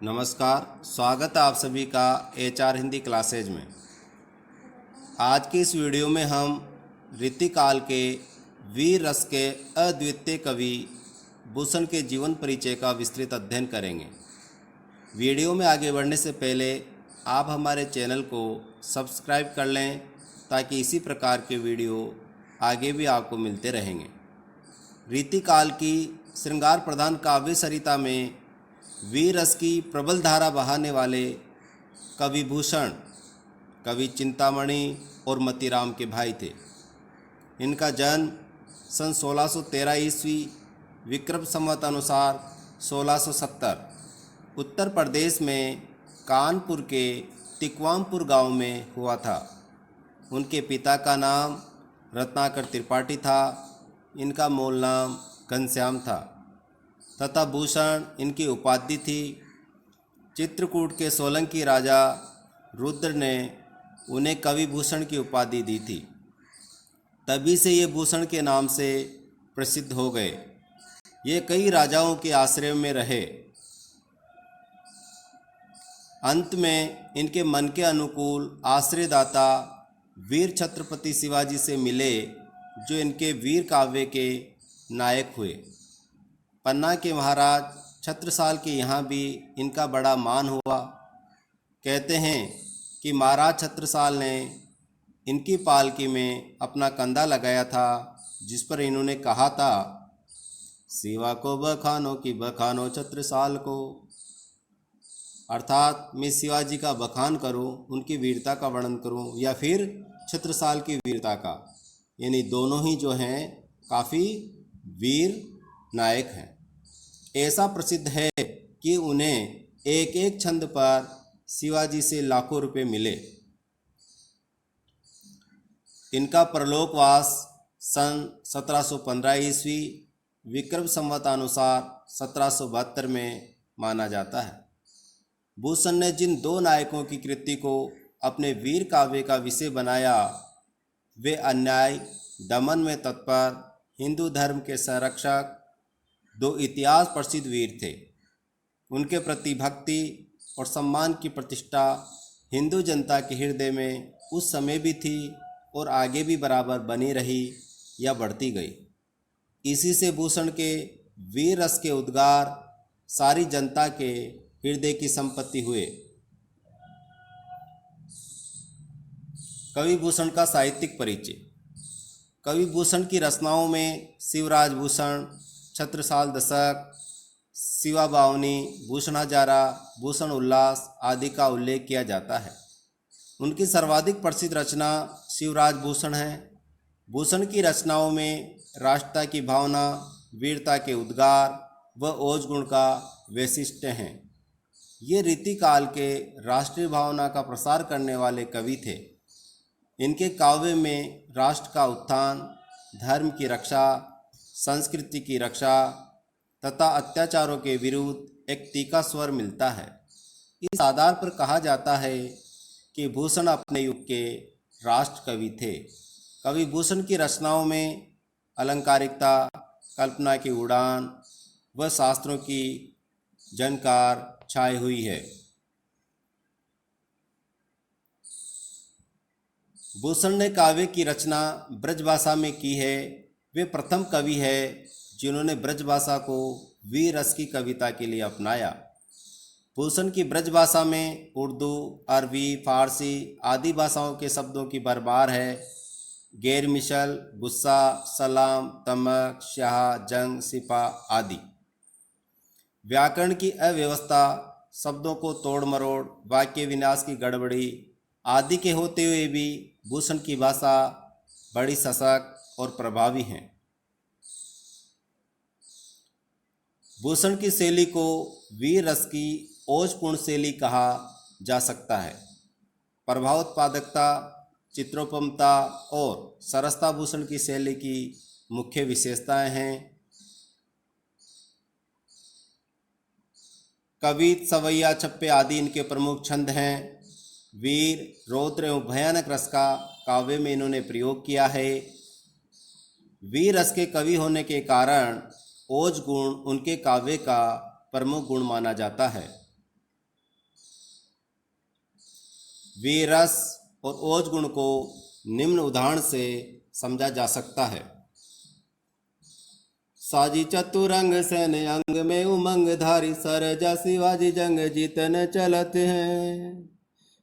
नमस्कार, स्वागत है आप सभी का HR हिंदी क्लासेज में। आज के इस वीडियो में हम रीतिकाल के वीर रस के अद्वितीय कवि भूषण के जीवन परिचय का विस्तृत अध्ययन करेंगे। वीडियो में आगे बढ़ने से पहले आप हमारे चैनल को सब्सक्राइब कर लें ताकि इसी प्रकार के वीडियो आगे भी आपको मिलते रहेंगे। रीतिकाल की श्रृंगार प्रधान काव्य सरिता में वीर रस की प्रबल धारा बहाने वाले कवि भूषण कवि चिंतामणि और मतीराम के भाई थे। इनका जन्म सन 1613 ईस्वी विक्रम संवत अनुसार 1670 उत्तर प्रदेश में कानपुर के तिकवामपुर गांव में हुआ था। उनके पिता का नाम रत्नाकर त्रिपाठी था। इनका मूल नाम घनश्याम था तथा भूषण इनकी उपाधि थी। चित्रकूट के सोलंकी राजा रुद्र ने उन्हें कवि भूषण की उपाधि दी थी। तभी से ये भूषण के नाम से प्रसिद्ध हो गए। ये कई राजाओं के आश्रय में रहे। अंत में इनके मन के अनुकूल आश्रयदाता वीर छत्रपति शिवाजी से मिले, जो इनके वीर काव्य के नायक हुए। पन्ना के महाराज छत्रसाल के यहाँ भी इनका बड़ा मान हुआ। कहते हैं कि महाराज छत्रसाल ने इनकी पालकी में अपना कंधा लगाया था, जिस पर इन्होंने कहा था, शिवा को बखानो कि बखानो छत्रसाल को। अर्थात मैं शिवाजी का बखान करूं, उनकी वीरता का वर्णन करूं, या फिर छत्रसाल की वीरता का। यानी दोनों ही जो हैं काफ़ी वीर नायक हैं। ऐसा प्रसिद्ध है कि उन्हें एक एक छंद पर शिवाजी से लाखों रुपए मिले। इनका परलोकवास सन 1715 ईस्वी विक्रम संवत अनुसार 1772 में माना जाता है। भूषण ने जिन दो नायकों की कृति को अपने वीर काव्य का विषय बनाया, वे अन्याय दमन में तत्पर हिंदू धर्म के संरक्षक दो इतिहास प्रसिद्ध वीर थे। उनके प्रति भक्ति और सम्मान की प्रतिष्ठा हिंदू जनता के हृदय में उस समय भी थी और आगे भी बराबर बनी रही या बढ़ती गई। इसी से भूषण के वीर रस के उद्गार सारी जनता के हृदय की संपत्ति हुए। कवि भूषण का साहित्यिक परिचय। कवि भूषण की रचनाओं में शिवराज भूषण, छत्रसाल दशक, शिवा बावनी, भूषण हजारा, भूषण उल्लास आदि का उल्लेख किया जाता है। उनकी सर्वाधिक प्रसिद्ध रचना शिवराज भूषण है। भूषण की रचनाओं में राष्ट्रता की भावना, वीरता के उद्गार व ओज गुण का वैशिष्ट्य हैं। ये रीतिकाल के राष्ट्रीय भावना का प्रसार करने वाले कवि थे। इनके काव्य में राष्ट्र का उत्थान, धर्म की रक्षा, संस्कृति की रक्षा तथा अत्याचारों के विरुद्ध एक तीखा स्वर मिलता है। इस आधार पर कहा जाता है कि भूषण अपने युग के राष्ट्र कवि थे। कवि भूषण की रचनाओं में अलंकारिकता, कल्पना की उड़ान व शास्त्रों की झनकार छाई हुई है। भूषण ने काव्य की रचना ब्रजभाषा में की है। वे प्रथम कवि है जिन्होंने ब्रजभाषा को वीर रस की कविता के लिए अपनाया। भूषण की ब्रजभाषा में उर्दू, अरबी, फारसी आदि भाषाओं के शब्दों की भरमार है। गैर मिसल, गुस्सा, सलाम, तमक, शाह, जंग, सिपा आदि। व्याकरण की अव्यवस्था, शब्दों को तोड़ मरोड़, वाक्य विन्यास की गड़बड़ी आदि के होते हुए भी भूषण की भाषा बड़ी सशक्त और प्रभावी हैं। भूषण की शैली को वीर रस की ओजपूर्ण शैली कहा जा सकता है। प्रभावोत्पादकता, चित्रोपमता और सरसता भूषण की शैली की मुख्य विशेषताएं हैं। कवित, सवैया, छप्पे आदि इनके प्रमुख छंद हैं। वीर, रौद्र एवं भयानक रस का काव्य में इन्होंने प्रयोग किया है। वीर रस के कवि होने के कारण ओज गुण उनके काव्य का प्रमुख गुण माना जाता है। वीरस और ओज गुण को निम्न उदाहरण से समझा जा सकता है। साजी चतुरंग सैन अंग में उमंग धारी, सरजा शिवाजी जंग जीतन चलत हैं।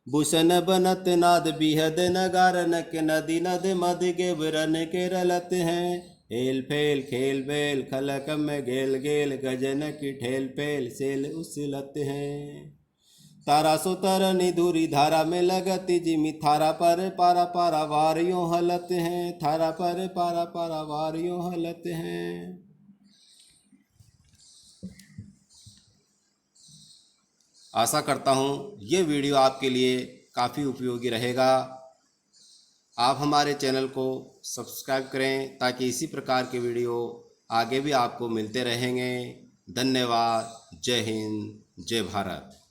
भूषण बनत नाद बिहद नगारन के, नदी नद मद गेबरन के रलत हैं। हेल फेल खेल बेल खलक में गेल गेल, गजन की ठेल पेल सेल उछलत हैं। तारा सो तरनी दूरी धारा में लगती जिमी, थारा पर पारा पारा वारियों हलत हैं। थारा पर पारा पारा वारियों हलत हैं। आशा करता हूँ ये वीडियो आपके लिए काफ़ी उपयोगी रहेगा। आप हमारे चैनल को सब्सक्राइब करें ताकि इसी प्रकार के वीडियो आगे भी आपको मिलते रहेंगे। धन्यवाद। जय हिंद, जय भारत।